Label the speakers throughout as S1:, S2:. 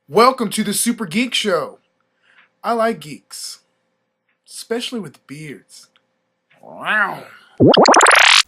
S1: Welcome to the Super Geek Show. I like geeks, especially with beards. Wow.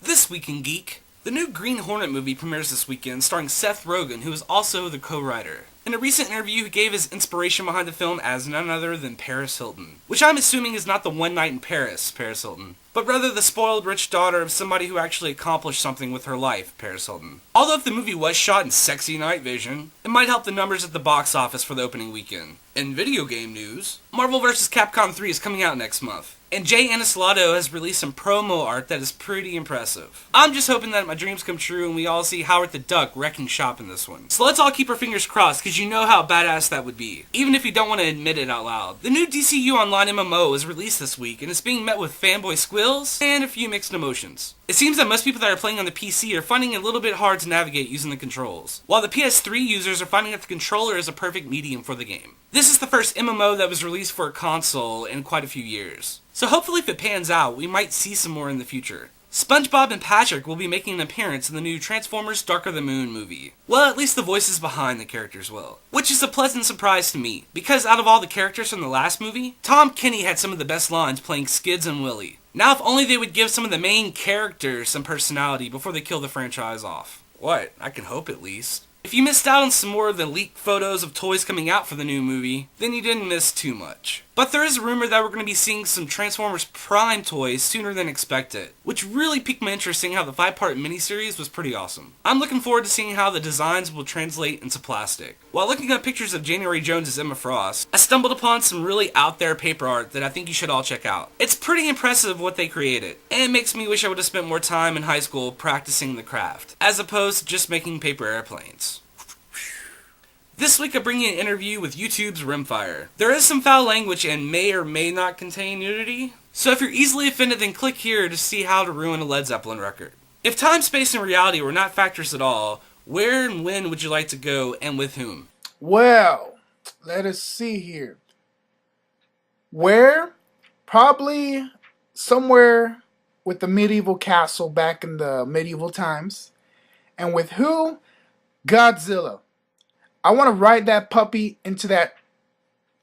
S2: This Week in Geek, the new Green Hornet movie premieres this weekend starring Seth Rogen, who is also the co-writer. In a recent interview, he gave his inspiration behind the film as none other than Paris Hilton, which I'm assuming is not the one night in Paris Hilton, but rather the spoiled rich daughter of somebody who actually accomplished something with her life, Paris Hilton. Although if the movie was shot in sexy night vision, it might help the numbers at the box office for the opening weekend. In video game news, Marvel vs. Capcom 3 is coming out next month, and Jay Anisolado has released some promo art that is pretty impressive. I'm just hoping that my dreams come true and we all see Howard the Duck wrecking shop in this one. So let's all keep our fingers crossed, because you know how badass that would be, even if you don't want to admit it out loud. The new DCU Online MMO is released this week, and it's being met with fanboy squeals and a few mixed emotions. It seems that most people that are playing on the PC are finding it a little bit hard to navigate using the controls, while the PS3 users are finding that the controller is a perfect medium for the game. This is the first MMO that was released for a console in quite a few years, so hopefully if it pans out, we might see some more in the future. SpongeBob and Patrick will be making an appearance in the new Transformers Dark of the Moon movie. Well, at least the voices behind the characters will. Which is a pleasant surprise to me, because out of all the characters from the last movie, Tom Kenny had some of the best lines playing Skids and Willy. Now if only they would give some of the main characters some personality before they kill the franchise off. What? I can hope at least. If you missed out on some more of the leaked photos of toys coming out for the new movie, then you didn't miss too much. But there is a rumor that we're going to be seeing some Transformers Prime toys sooner than expected, which really piqued my interest seeing how the 5-part miniseries was pretty awesome. I'm looking forward to seeing how the designs will translate into plastic. While looking at pictures of January Jones as Emma Frost, I stumbled upon some really out there paper art that I think you should all check out. It's pretty impressive what they created, and it makes me wish I would have spent more time in high school practicing the craft, as opposed to just making paper airplanes. This week I bring you an interview with YouTube's Rimfyre. There is some foul language and may or may not contain nudity, so if you're easily offended then click here to see how to ruin a Led Zeppelin record. If time, space, and reality were not factors at all, where and when would you like to go and with whom?
S1: Well, let us see here. Where? Probably somewhere with the medieval castle back in the medieval times. And with who? Godzilla. I want to ride that puppy into that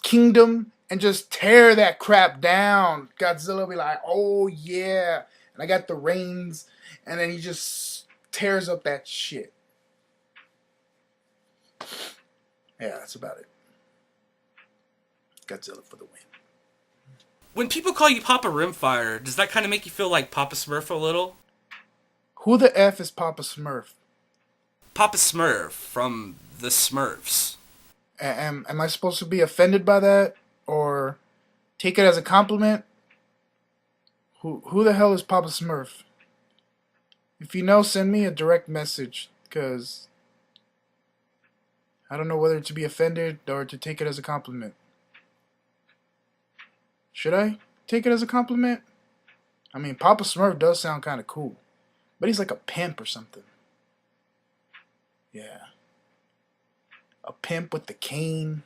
S1: kingdom and just tear that crap down. Godzilla will be like, oh yeah. And I got the reins. And then he just tears up that shit. Yeah, that's about it. Godzilla for the win.
S2: When people call you Papa Rimfyre, does that kind of make you feel like Papa Smurf a little?
S1: Who the F is Papa Smurf?
S2: Papa Smurf from the Smurfs.
S1: Am I supposed to be offended by that? Or take it as a compliment? Who the hell is Papa Smurf? If you know, send me a direct message, because I don't know whether to be offended or to take it as a compliment. Should I take it as a compliment? I mean, Papa Smurf does sound kind of cool, but he's like a pimp or something. Yeah. A pimp with the cane.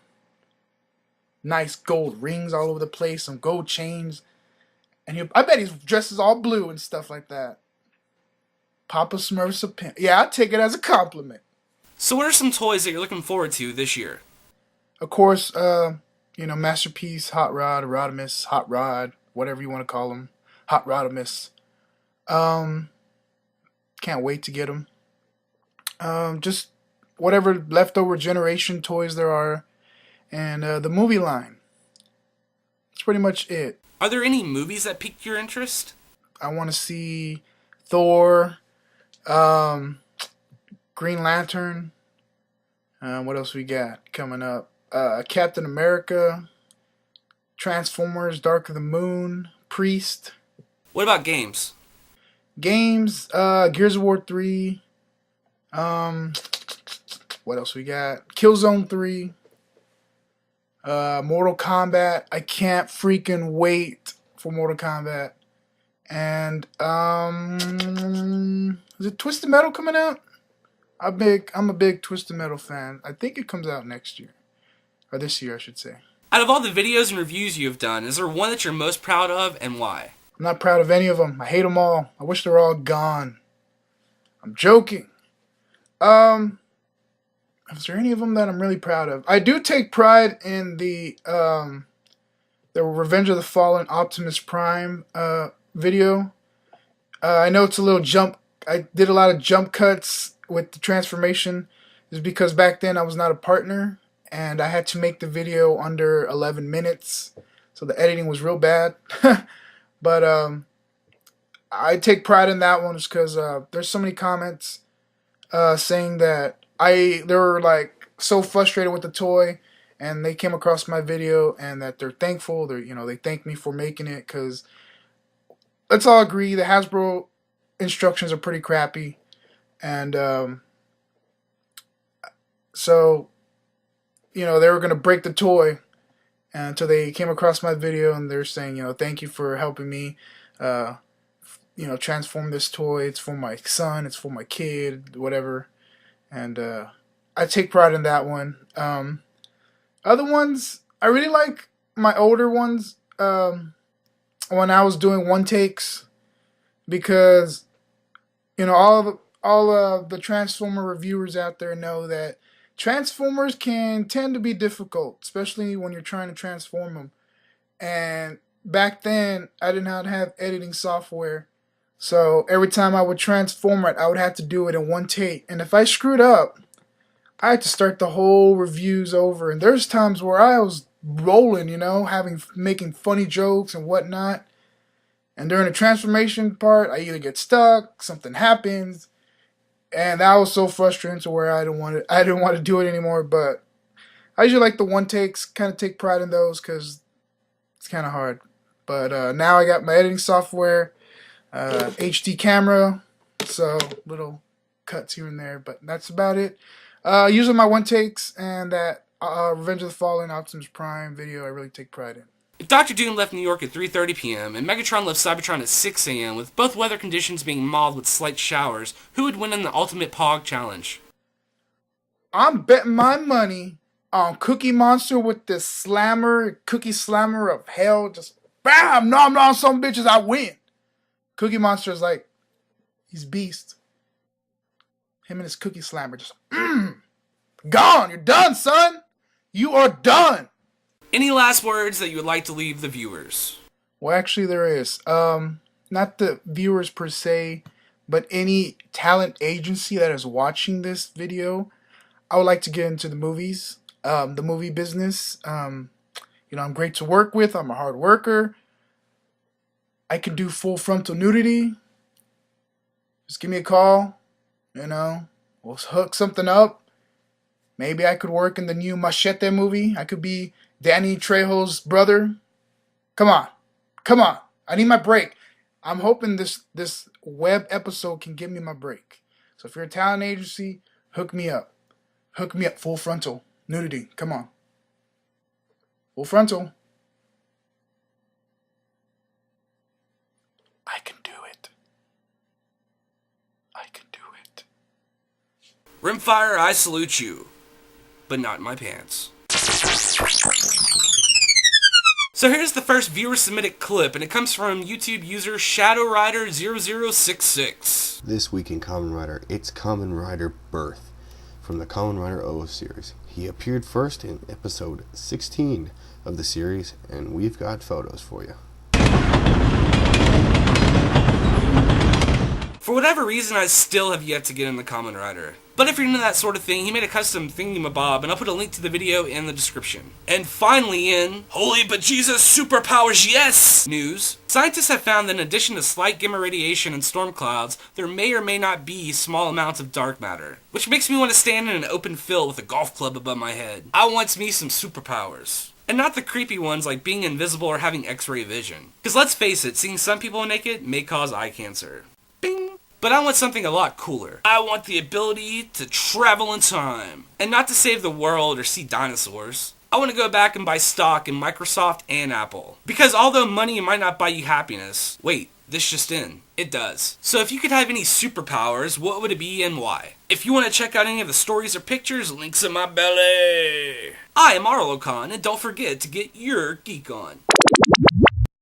S1: Nice gold rings all over the place. Some gold chains. And I bet he's dresses all blue and stuff like that. Papa Smurf's a pimp. Yeah, I'll take it as a compliment.
S2: So what are some toys that you're looking forward to this year?
S1: Of course, Masterpiece, Hot Rod, Rodimus, Hot Rod, whatever you want to call them. Hot Rodimus. Can't wait to get them. Just whatever leftover generation toys there are, and the movie line. That's pretty much it.
S2: Are there any movies that piqued your interest?
S1: I want to see Thor, Green Lantern. What else we got coming up? Captain America, Transformers, Dark of the Moon, Priest.
S2: What about games?
S1: Games, Gears of War 3. What else we got? Killzone 3. Mortal Kombat. I can't freaking wait for Mortal Kombat. And is it Twisted Metal coming out? I'm a big Twisted Metal fan. I think it comes out next year. Or this year, I should say.
S2: Out of all the videos and reviews you have done, is there one that you're most proud of and why?
S1: I'm not proud of any of them. I hate them all. I wish they were all gone. I'm joking. is there any of them that I'm really proud of? I do take pride in the Revenge of the Fallen Optimus Prime video. I know it's a little jump. I did a lot of jump cuts with the transformation. Is because back then I was not a partner and I had to make the video under 11 minutes, so the editing was real bad. But I take pride in that one just because there's so many comments saying that they were like so frustrated with the toy, and they came across my video and that they're thankful. They thank me for making it because let's all agree the Hasbro instructions are pretty crappy, and so they were gonna break the toy until they came across my video and they're saying thank you for helping me transform this toy. It's for my son. It's for my kid. Whatever. And I take pride in that one. Other ones, I really like my older ones when I was doing one takes because all of the Transformer reviewers out there know that Transformers can tend to be difficult, especially when you're trying to transform them. And back then, I did not have editing software. So every time I would transform it, I would have to do it in one take. And if I screwed up, I had to start the whole reviews over. And there's times where I was rolling, making funny jokes and whatnot. And during the transformation part, I either get stuck, something happens, and that was so frustrating to where I didn't want to do it anymore. But I usually like the one takes, kind of take pride in those because it's kind of hard. But now I got my editing software, HD camera, so little cuts here and there, but that's about it. Usually my one takes and that Revenge of the Fallen Optimus Prime video I really take pride in.
S2: If Dr. Doom left New York at 3:30 p.m. and Megatron left Cybertron at 6 a.m. with both weather conditions being mild with slight showers, who would win in the Ultimate Pog Challenge?
S1: I'm betting my money on Cookie Monster with this cookie slammer of hell. Just bam, nom some bitches, I win. Cookie Monster is like, he's beast. Him and his cookie slammer just, gone. You're done, son. You are done.
S2: Any last words that you would like to leave the viewers?
S1: Well, actually, there is. Not the viewers per se, but any talent agency that is watching this video. I would like to get into the movies, the movie business. I'm great to work with. I'm a hard worker. I can do full frontal nudity. Just give me a call. We'll hook something up. Maybe I could work in the new Machete movie. I could be Danny Trejo's brother. Come on. I need my break. I'm hoping this web episode can give me my break. So if you're a talent agency, hook me up. Hook me up. Full frontal nudity. Come on. Full frontal. I can do it. I can do it.
S2: Rimfyre, I salute you, but not in my pants. So here's the first viewer-submitted clip, and it comes from YouTube user ShadowRider0066.
S3: This week in Kamen Rider, it's Kamen Rider Birth from the Kamen Rider O series. He appeared first in episode 16 of the series, and we've got photos for you.
S2: For whatever reason, I still have yet to get in the Kamen Rider. But if you're into that sort of thing, he made a custom thingamabob, and I'll put a link to the video in the description. And finally in Holy Bejesus Superpowers Yes news, scientists have found that in addition to slight gamma radiation and storm clouds, there may or may not be small amounts of dark matter. Which makes me want to stand in an open field with a golf club above my head. I want me some superpowers. And not the creepy ones like being invisible or having X-ray vision. Because let's face it, seeing some people naked may cause eye cancer. Bing! But I want something a lot cooler. I want the ability to travel in time. And not to save the world or see dinosaurs. I want to go back and buy stock in Microsoft and Apple. Because although money might not buy you happiness, wait, this just in, it does. So if you could have any superpowers, what would it be and why? If you want to check out any of the stories or pictures, links in my belly. I am Arlo Khan, and don't forget to get your geek on.